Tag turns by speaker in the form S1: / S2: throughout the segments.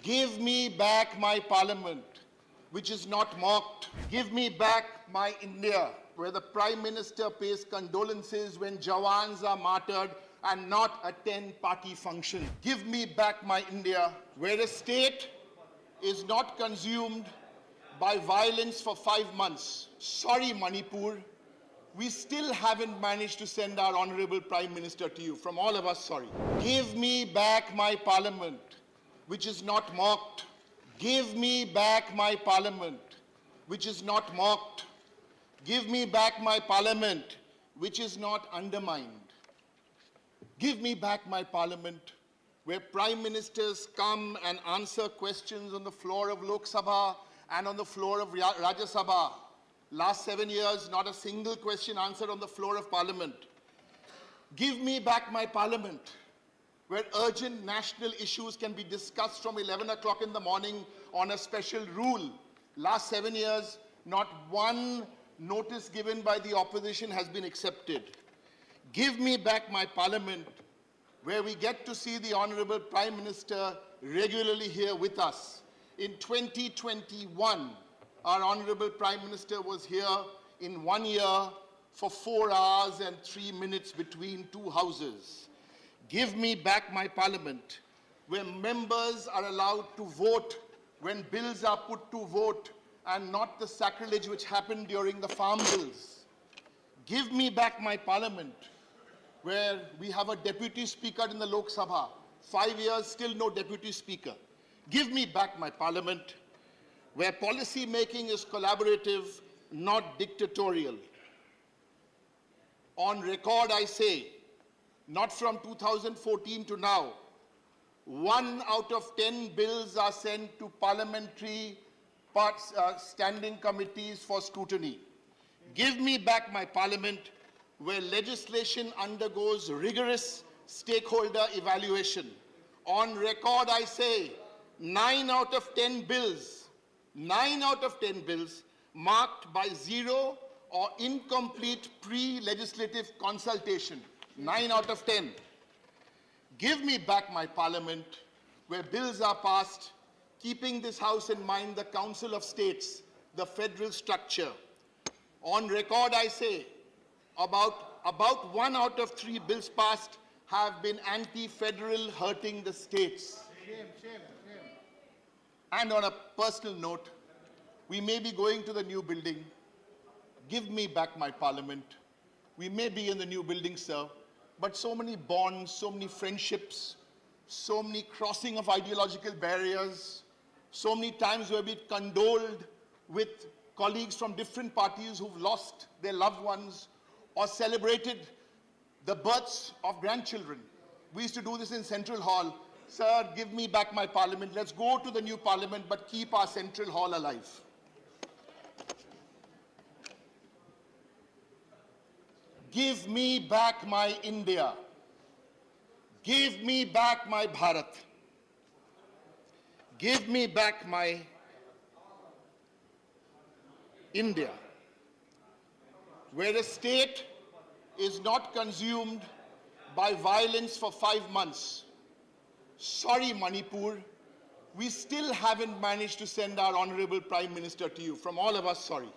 S1: Give me back my parliament, which is not mocked. Give me back my India, where the Prime Minister pays condolences when Jawans are martyred and not attend party function. Give me back my India, where a state is not consumed by violence for 5 months. Sorry, Manipur, we still haven't managed to send our Honorable Prime Minister to you. From all of us, sorry. Give me back my parliament, which is not mocked. Give me back my parliament, which is not mocked. Give me back my parliament, which is not undermined. Give me back my parliament, where prime ministers come and answer questions on the floor of Lok Sabha and on the floor of Rajya Sabha. Last 7 years, not a single question answered on the floor of parliament. Give me back my parliament, where urgent national issues can be discussed from 11 o'clock in the morning on a special rule. Last 7 years, not one notice given by the opposition has been accepted. Give me back my parliament, where we get to see the Honorable Prime Minister regularly here with us. In 2021, our Honorable Prime Minister was here in 1 year for 4 hours and 3 minutes between two houses. Give me back my parliament, where members are allowed to vote when bills are put to vote and not the sacrilege which happened during the farm bills. Give me back my parliament, where we have a deputy speaker in the Lok Sabha. 5 years, still no deputy speaker. Give me back my parliament, where policy making is collaborative, not dictatorial. On record, I say, not from 2014 to now, 1 out of 10 bills are sent to parliamentary standing committees for scrutiny. Give me back my parliament, where legislation undergoes rigorous stakeholder evaluation. On record, I say, 9 out of 10 bills, 9 out of 10 bills marked by 0 or incomplete pre-legislative consultation. 9 out of 10. Give me back my parliament, where bills are passed, keeping this House in mind the Council of States, the federal structure. On record, I say, about 1 out of 3 bills passed have been anti-federal, hurting the states. Shame. And on a personal note, we may be going to the new building. Give me back my parliament. We may be in the new building, sir, but so many bonds, so many friendships, so many crossing of ideological barriers, so many times where we condoled with colleagues from different parties who've lost their loved ones or celebrated the births of grandchildren. We used to do this in Central Hall. Sir, give me back my parliament. Let's go to the new parliament, but keep our Central Hall alive. Give me back my India. Give me back my Bharat. Give me back my India, where a state is not consumed by violence for 5 months. Sorry, Manipur, we still haven't managed to send our Honorable Prime Minister to you. From all of us, sorry.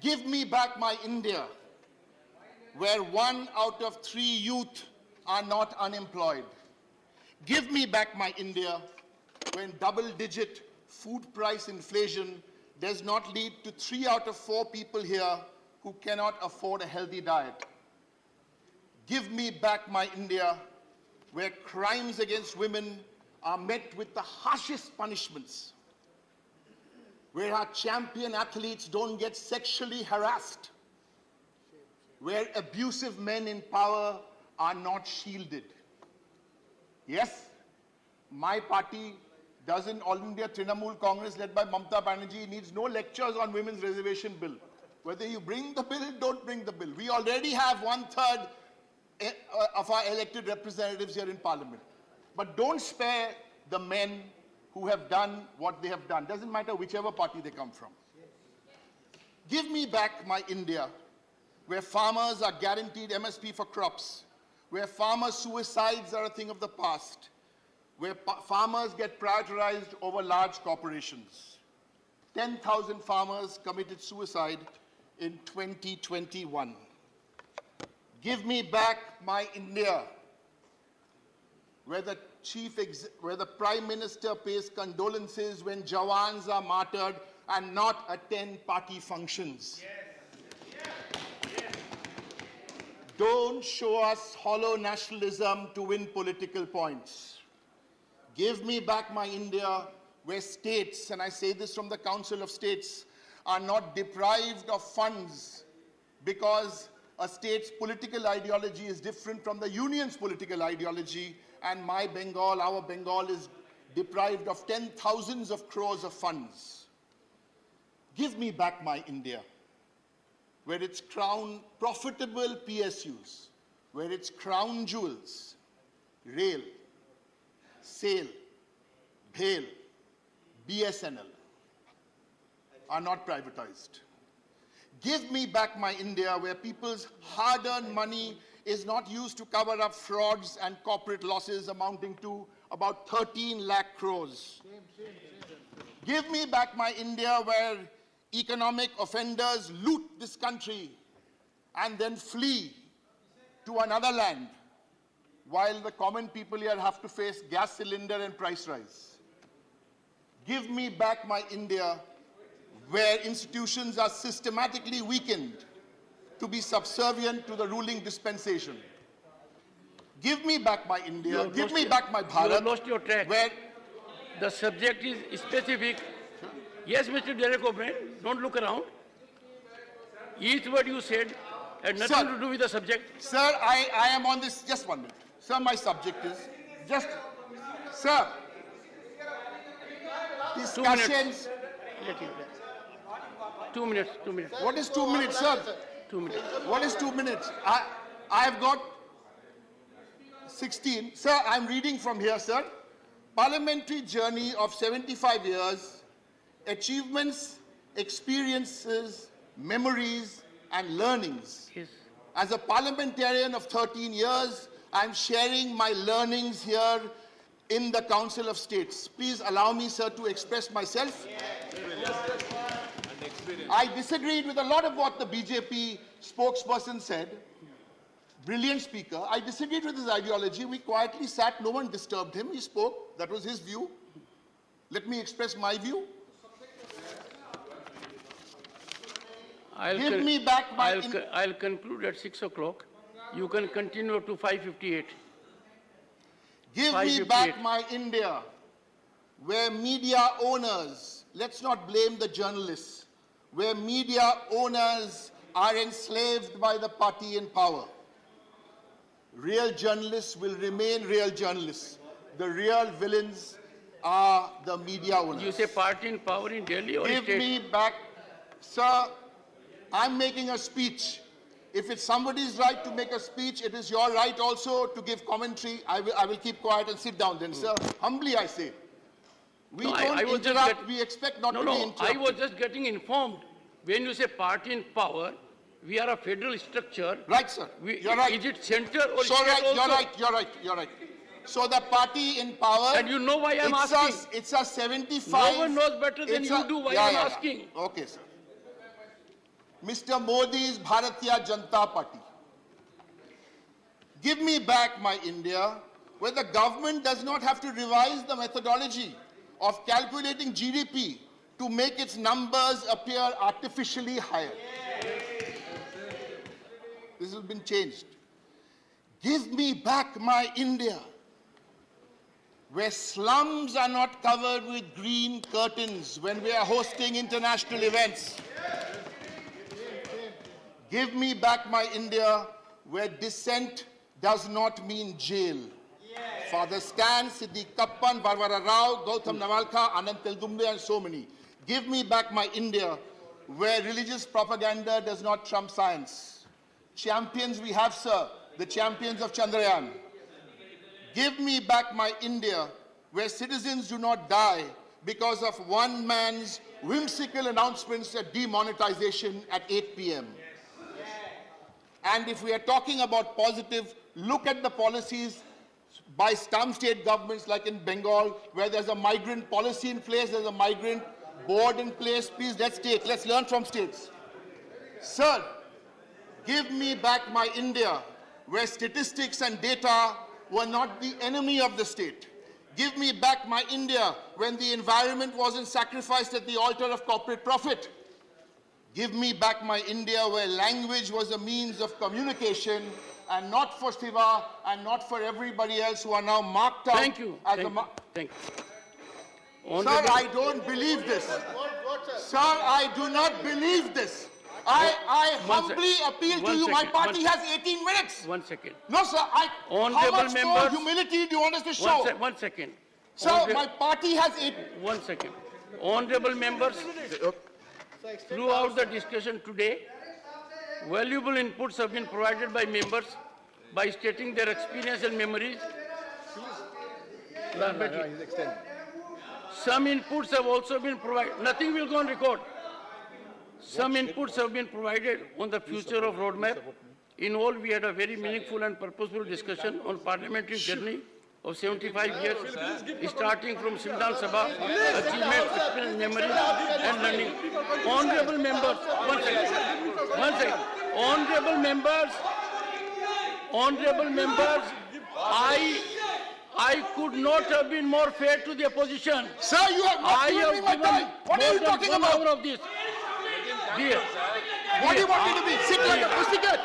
S1: Give me back my India, where 1 out of 3 youth are not unemployed. Give me back my India, when double-digit food price inflation does not lead to 3 out of 4 people here who cannot afford a healthy diet. Give me back my India, where crimes against women are met with the harshest punishments, where our champion athletes don't get sexually harassed, where abusive men in power are not shielded. Yes, my party doesn't, All India Trinamool Congress led by Mamata Banerjee needs no lectures on women's reservation bill. Whether you bring the bill, don't bring the bill. We already have 1/3 of our elected representatives here in Parliament. But don't spare the men who have done what they have done. Doesn't matter whichever party they come from. Give me back my India, where farmers are guaranteed MSP for crops, where farmer suicides are a thing of the past, where farmers get prioritized over large corporations. 10,000 farmers committed suicide in 2021. Give me back my India, where the Prime Minister pays condolences when Jawans are martyred and not attend party functions. Don't show us hollow nationalism to win political points. Give me back my India, where states, and I say this from the Council of States, are not deprived of funds because a state's political ideology is different from the union's political ideology, and my Bengal, our Bengal, is deprived of 10,000s of crores of funds. Give me back my India, where its crown profitable PSUs, where its crown jewels, rail, SAIL, BHEL, BSNL, are not privatized. Give me back my India, where people's hard-earned money is not used to cover up frauds and corporate losses amounting to about 13 lakh crores. Give me back my India, where economic offenders loot this country and then flee to another land, while the common people here have to face gas cylinder and price rise. Give me back my India, where institutions are systematically weakened to be subservient to the ruling dispensation. Give me back my India, give me back my Bharat.
S2: You have lost your track.
S1: Where
S2: the subject is specific. Yes, Mr. Derek O'Brien, don't look around. Each word you said had nothing to do with the subject.
S1: Sir, I am on this, just 1 minute. Sir, my subject is, sir, discussions.
S2: 2 minutes. 2 minutes.
S1: What is 2 minutes, sir?
S2: 2 minutes.
S1: What is 2 minutes? I have got 16. Sir, I'm reading from here, sir. Parliamentary journey of 75 years, achievements, experiences, memories, and learnings.
S2: Yes.
S1: As a parliamentarian of 13 years, I'm sharing my learnings here in the Council of States. Please allow me, sir, to express myself. I disagreed with a lot of what the BJP spokesperson said. Brilliant speaker. I disagreed with his ideology. We quietly sat. No one disturbed him. He spoke. That was his view. Let me express my view. Give me back my...
S2: I'll conclude at 6 o'clock. You can continue to 5:58.
S1: Give me back my India, where media owners, let's not blame the journalists, where media owners are enslaved by the party in power. Real journalists will remain real journalists. The real villains are the media owners.
S2: You say party in power in Delhi or
S1: Give
S2: state?
S1: me back, sir, I'm making a speech. If it's somebody's right to make a speech, it is your right also to give commentary. I will keep quiet and sit down then, sir. Humbly I say. We don't interrupt, we expect not to be interrupted.
S2: I was just getting informed. When you say party in power, we are a federal structure.
S1: Right, sir. You're right.
S2: Is it center or
S1: so
S2: state
S1: right,
S2: also?
S1: You're right. So the party in power...
S2: And you know why I'm asking?
S1: It's a 75...
S2: No one knows better than you do why I'm asking.
S1: Okay, sir. Mr. Modi's Bharatiya Janata Party. Give me back my India, where the government does not have to revise the methodology of calculating GDP to make its numbers appear artificially higher. This has been changed. Give me back my India, where slums are not covered with green curtains when we are hosting international events. Give me back my India, where dissent does not mean jail. Father Scan, Siddiq Kappan, Barbara Rao, Gautam Navalkha, Anand Teldumbe, and so many. Give me back my India, where religious propaganda does not trump science. Champions we have, sir, the champions of Chandrayaan. Give me back my India, where citizens do not die because of one man's whimsical announcements at demonetization at 8 p.m. And if we are talking about positive, look at the policies by some state governments like in Bengal, where there's a migrant policy in place, there's a migrant board in place. Please, let's learn from states. Sir, give me back my India, where statistics and data were not the enemy of the state. Give me back my India when the environment wasn't sacrificed at the altar of corporate profit. Give me back my India where language was a means of communication and not for Siva and not for everybody else who are now marked out.
S2: Thank you.
S1: As
S2: Thank you.
S1: Sir, I don't believe this. Sir, I do not believe this. I humbly appeal to you. My party has 18 minutes.
S2: 1 second.
S1: No, sir. How much more humility do you want us to show?
S2: 1 second.
S1: Sir, my party has
S2: 1 second. Honorable members, throughout the discussion today, valuable inputs have been provided by members by stating their experience and memories. Some inputs have also been provided. Nothing will go on record. Some inputs have been provided on the future of roadmap. In all, we had a very meaningful and purposeful discussion on parliamentary journey of 75 years, starting from Sabha, achievement, experience, memory, and learning. Honorable members, 1 second. 1 second. Honorable members, I could not have been more fair to the opposition.
S1: Sir, you have not given me my time. What are you talking about?
S2: Of this. Dear.
S1: What do you want me to be? Sit like a pussycat?